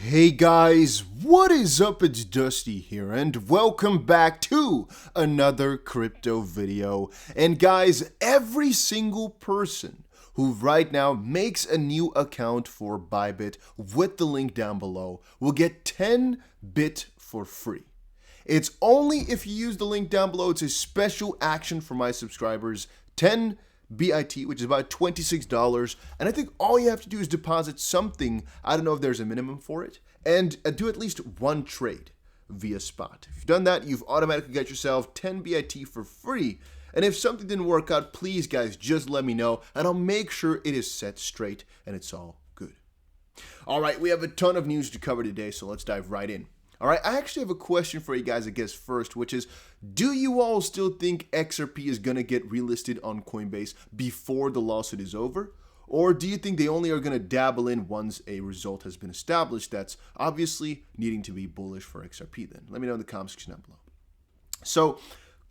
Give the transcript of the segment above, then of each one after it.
Hey guys, what is up? It's Dusty here and welcome back to another crypto video. And guys, every single person who right now makes a new account for Bybit with the link down below will get 10 BIT for free. It's only if you use the link down below. It's a special action for my subscribers. 10 BIT, which is about $26, and I think all you have to do is deposit something. I don't know if there's a minimum for it, and do at least one trade via spot. If you've done that, you've automatically got yourself 10 BIT for free. And if something didn't work out, please guys, just let me know, and I'll make sure it is set straight and it's all good. All right, we have a ton of news to cover today, so let's dive right in. All right, I actually have a question for you guys, I guess, first, which is, do you all still think XRP is going to get relisted on Coinbase before the lawsuit is over? Or do you think they only are going to dabble in once a result has been established that's obviously needing to be bullish for XRP then? Let me know in the comments section down below. So,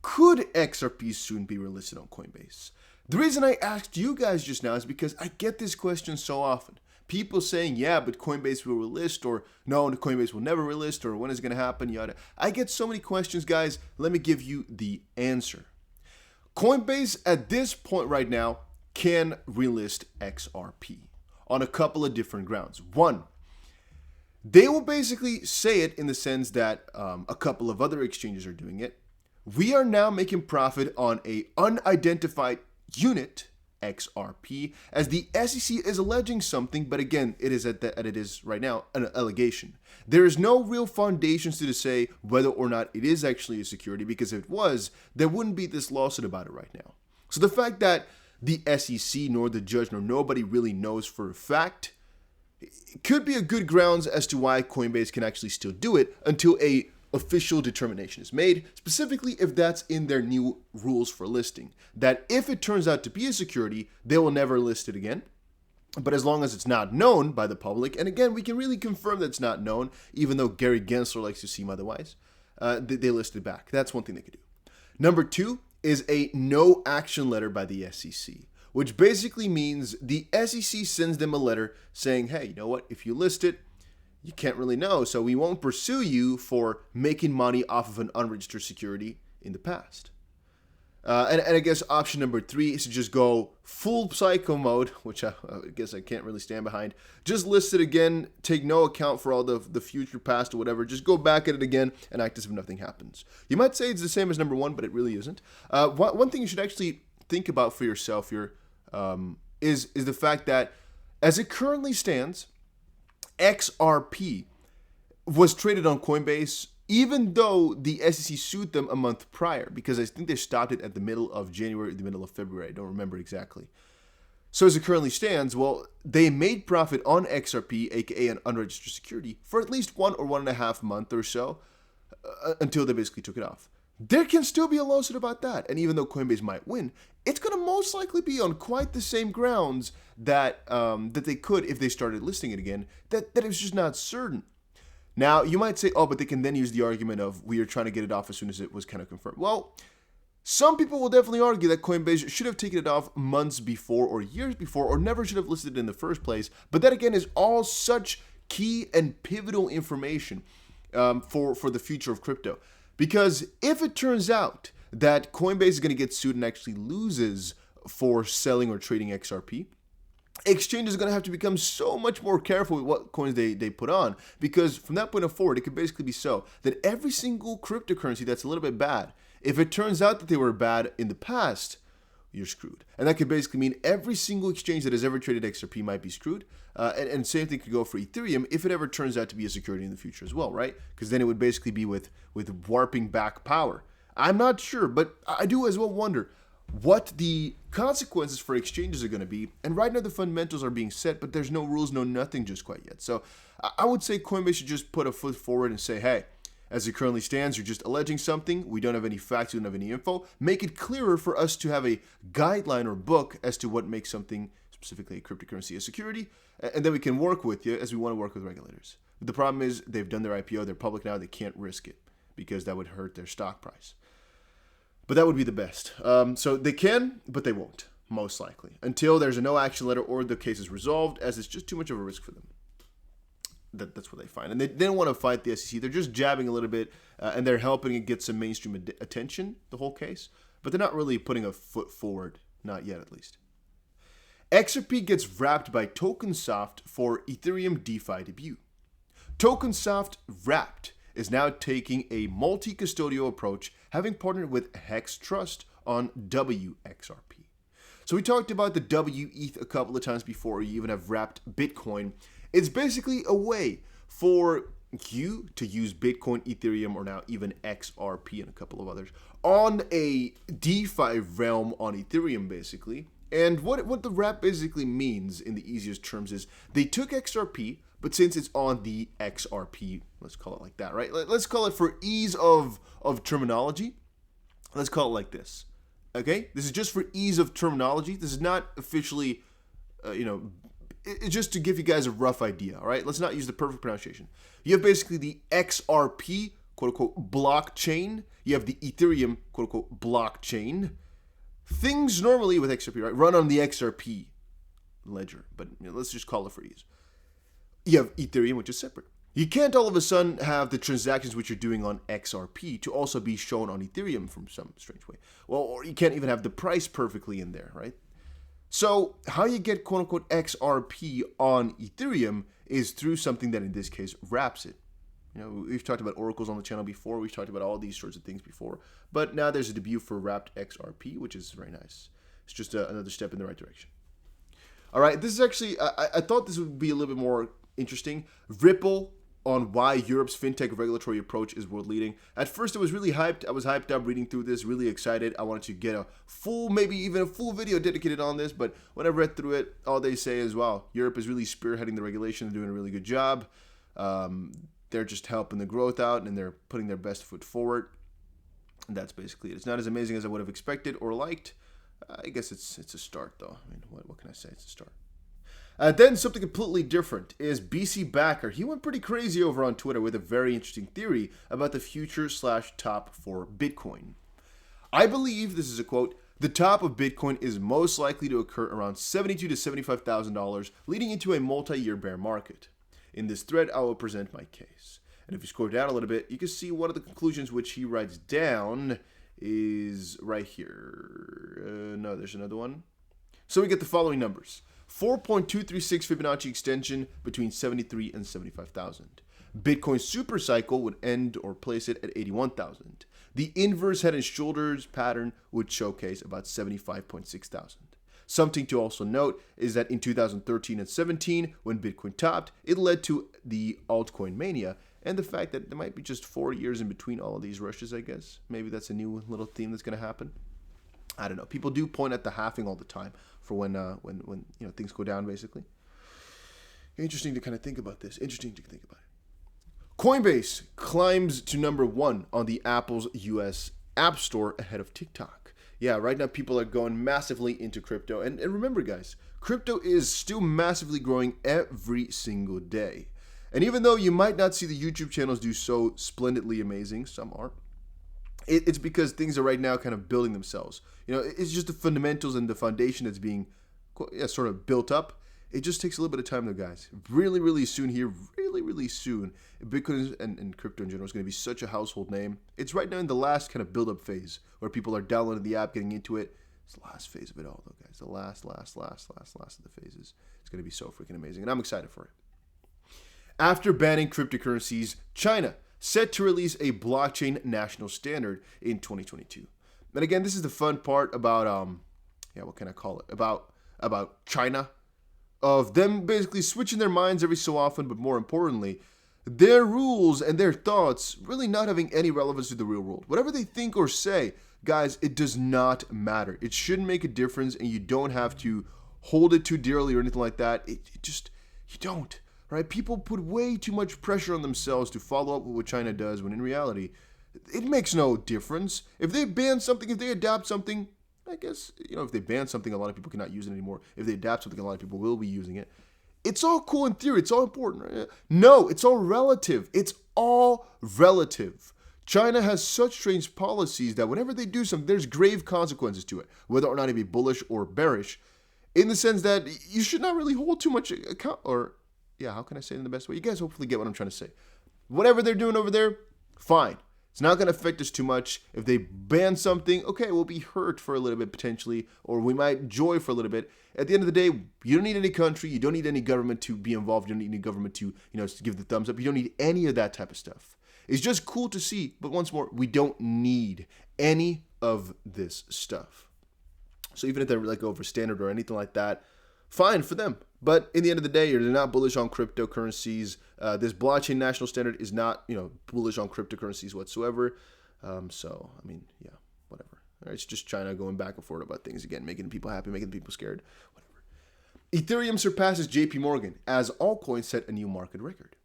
could XRP soon be relisted on Coinbase? The reason I asked you guys just now is because I get this question so often. People saying, yeah, but Coinbase will relist, or no, Coinbase will never relist, or when is it going to happen, yada. I get so many questions, guys. Let me give you the answer. Coinbase, at this point right now, can relist XRP on a couple of different grounds. One, they will basically say it in the sense that a couple of other exchanges are doing it. We are now making profit on a unidentified unit, XRP, as the SEC is alleging something, but again, it is right now an allegation. There is no real foundations to say whether or not it is actually a security, because if it was, there wouldn't be this lawsuit about it right now. So the fact that the SEC nor the judge nor nobody really knows for a fact, it could be a good grounds as to why Coinbase can actually still do it until a official determination is made, specifically if that's in their new rules for listing, that if it turns out to be a security, they will never list it again. But as long as it's not known by the public, and again, we can really confirm that it's not known, even though Gary Gensler likes to seem otherwise, they list it back. That's one thing they could do. Number two is a no action letter by the SEC, which basically means the SEC sends them a letter saying, hey, you know what, if you list it, you can't really know, so we won't pursue you for making money off of an unregistered security in the past. And I guess option number three is to just go full psycho mode, which I guess I can't really stand behind. Just list it again, take no account for all the future, past, or whatever. Just go back at it again and act as if nothing happens. You might say it's the same as number one, but it really isn't. One thing you should actually think about for yourself here is the fact that as it currently stands, XRP was traded on Coinbase even though the SEC sued them a month prior, because I think they stopped it at the middle of January, the middle of February. I don't remember exactly. So as it currently stands, well, they made profit on XRP, aka an unregistered security, for at least 1 or 1.5 months or so until they basically took it off. There can still be a lawsuit about that, and even though Coinbase might win, it's going to most likely be on quite the same grounds that they could if they started listing it again, that it's just not certain. Now, you might say, oh, but they can then use the argument of we are trying to get it off as soon as it was kind of confirmed. Well, some people will definitely argue that Coinbase should have taken it off months before or years before, or never should have listed it in the first place, but that again is all such key and pivotal information for the future of crypto. Because if it turns out that Coinbase is going to get sued and actually loses for selling or trading XRP, exchanges are going to have to become so much more careful with what coins they put on. Because from that point forward, it could basically be so that every single cryptocurrency that's a little bit bad, if it turns out that they were bad in the past, you're screwed. And that could basically mean every single exchange that has ever traded XRP might be screwed. And same thing could go for Ethereum if it ever turns out to be a security in the future as well, right? Because then it would basically be with warping back power. I'm not sure, but I do as well wonder what the consequences for exchanges are going to be. And right now the fundamentals are being set, but there's no rules, no nothing just quite yet. So I would say Coinbase should just put a foot forward and say, hey, as it currently stands, you're just alleging something. We don't have any facts. We don't have any info. Make it clearer for us to have a guideline or book as to what makes something, specifically a cryptocurrency, a security. And then we can work with you as we want to work with regulators. But the problem is they've done their IPO. They're public now. They can't risk it because that would hurt their stock price. But that would be the best. So they can, but they won't, most likely, until there's a no action letter or the case is resolved, as it's just too much of a risk for them. That's what they find. And they don't want to fight the SEC. They're just jabbing a little bit, and they're helping it get some mainstream attention, the whole case. But they're not really putting a foot forward. Not yet, at least. XRP gets wrapped by TokenSoft for Ethereum DeFi debut. TokenSoft Wrapped is now taking a multi-custodial approach, having partnered with Hex Trust on WXRP. So we talked about the WETH a couple of times before. You even have Wrapped Bitcoin. It's basically a way for you to use Bitcoin, Ethereum, or now even XRP and a couple of others on a DeFi realm on Ethereum, basically. And what the wrap basically means in the easiest terms is they took XRP, but since it's on the XRP, let's call it like that, right? Let's call it, for ease of terminology, let's call it like this, okay? This is just for ease of terminology. This is not officially, it's just to give you guys a rough idea, all right? Let's not use the perfect pronunciation. You have basically the XRP, quote-unquote, blockchain. You have the Ethereum, quote-unquote, blockchain. Things normally with XRP, right, run on the XRP ledger, but let's just call it for ease. You have Ethereum, which is separate. You can't all of a sudden have the transactions which you're doing on XRP to also be shown on Ethereum from some strange way. Well, or you can't even have the price perfectly in there, right? So how you get quote-unquote XRP on Ethereum is through something that in this case wraps it. We've talked about oracles on the channel before. We've talked about all these sorts of things before. But now there's a debut for Wrapped XRP, which is very nice. It's just another step in the right direction. All right, this is actually, I thought this would be a little bit more interesting. Ripple on why Europe's fintech regulatory approach is world leading. At first, it was really hyped. I was hyped up reading through this, really excited. I wanted to get a full, maybe even a full video dedicated on this. But when I read through it, all they say is, wow, Europe is really spearheading the regulation. They're doing a really good job. They're just helping the growth out, and they're putting their best foot forward. And that's basically it. It's not as amazing as I would have expected or liked. I guess it's a start, though. I mean, what can I say? It's a start. Then something completely different is BC Backer. He went pretty crazy over on Twitter with a very interesting theory about the future/top for Bitcoin. I believe, this is a quote, the top of Bitcoin is most likely to occur around $72,000 to $75,000, leading into a multi-year bear market. In this thread, I will present my case. And if you scroll down a little bit, you can see one of the conclusions which he writes down is right here. No, there's another one. So we get the following numbers. 4.236 Fibonacci extension between 73 and 75,000. Bitcoin supercycle would end or place it at 81,000. The inverse head and shoulders pattern would showcase about 75.6 thousand. Something to also note is that in 2013 and 17, when Bitcoin topped, it led to the altcoin mania, and the fact that there might be just 4 years in between all of these rushes, I guess. Maybe that's a new little theme that's going to happen. I don't know. People do point at the halving all the time for when things go down, basically. Interesting to kind of think about this. Interesting to think about it. Coinbase climbs to number 1 on the Apple's US App Store ahead of TikTok. Yeah, right now people are going massively into crypto. And remember, guys, crypto is still massively growing every single day. And even though you might not see the YouTube channels do so splendidly amazing, some are, it's because things are right now kind of building themselves. It's just the fundamentals and the foundation that's being sort of built up. It just takes a little bit of time, though, guys. Really, really soon here, really soon, Bitcoin and crypto in general is going to be such a household name. It's right now in the last kind of build-up phase where people are downloading the app, getting into it. It's the last phase of it all, though, guys. The last of the phases. It's going to be so freaking amazing, and I'm excited for it. After banning cryptocurrencies, China set to release a blockchain national standard in 2022. And again, this is the fun part about, what can I call it? About China. Of them basically switching their minds every so often, but more importantly, their rules and their thoughts really not having any relevance to the real world. Whatever they think or say, guys, it does not matter. It shouldn't make a difference, and you don't have to hold it too dearly or anything like that. You don't. Right? People put way too much pressure on themselves to follow up with what China does, when in reality, it makes no difference. If they ban something, if they adapt something, I guess, if they ban something, a lot of people cannot use it anymore. If they adapt something, a lot of people will be using it. It's all cool in theory. It's all important. Right? No, it's all relative. It's all relative. China has such strange policies that whenever they do something, there's grave consequences to it, whether or not it be bullish or bearish, in the sense that you should not really hold too much account, or yeah, how can I say it in the best way? You guys hopefully get what I'm trying to say. Whatever they're doing over there, fine. It's not going to affect us too much. If they ban something, okay, we'll be hurt for a little bit potentially, or we might enjoy for a little bit. At the end of the day, you don't need any country. You don't need any government to be involved. You don't need any government to, to give the thumbs up. You don't need any of that type of stuff. It's just cool to see. But once more, we don't need any of this stuff. So even if they're like over standard or anything like that, fine for them. But in the end of the day, they're not bullish on cryptocurrencies. This blockchain national standard is not, bullish on cryptocurrencies whatsoever. So, I mean, yeah, whatever. It's just China going back and forth about things again, making people happy, making people scared, whatever. Ethereum surpasses Jpmorgan as altcoins set a new market record.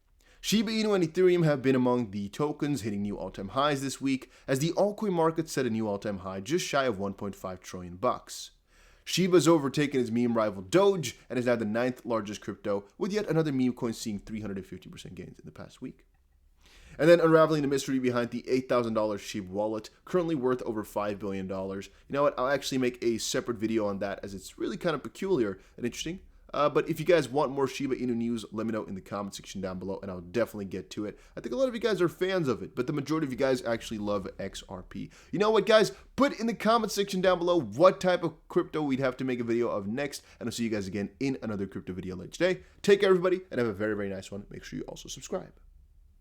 Shiba Inu and Ethereum have been among the tokens hitting new all-time highs this week as the altcoin market set a new all-time high just shy of $1.5 trillion. Shiba's overtaken its meme rival Doge and is now the 9th largest crypto, with yet another meme coin seeing 350% gains in the past week. And then unraveling the mystery behind the $8,000 Shiba wallet, currently worth over $5 billion. You know what? I'll actually make a separate video on that as it's really kind of peculiar and interesting. But if you guys want more Shiba Inu news, let me know in the comment section down below, and I'll definitely get to it. I think a lot of you guys are fans of it, but the majority of you guys actually love XRP. You know what, guys? Put in the comment section down below what type of crypto we'd have to make a video of next, and I'll see you guys again in another crypto video later today. Take care, everybody, and have a very, very nice one. Make sure you also subscribe.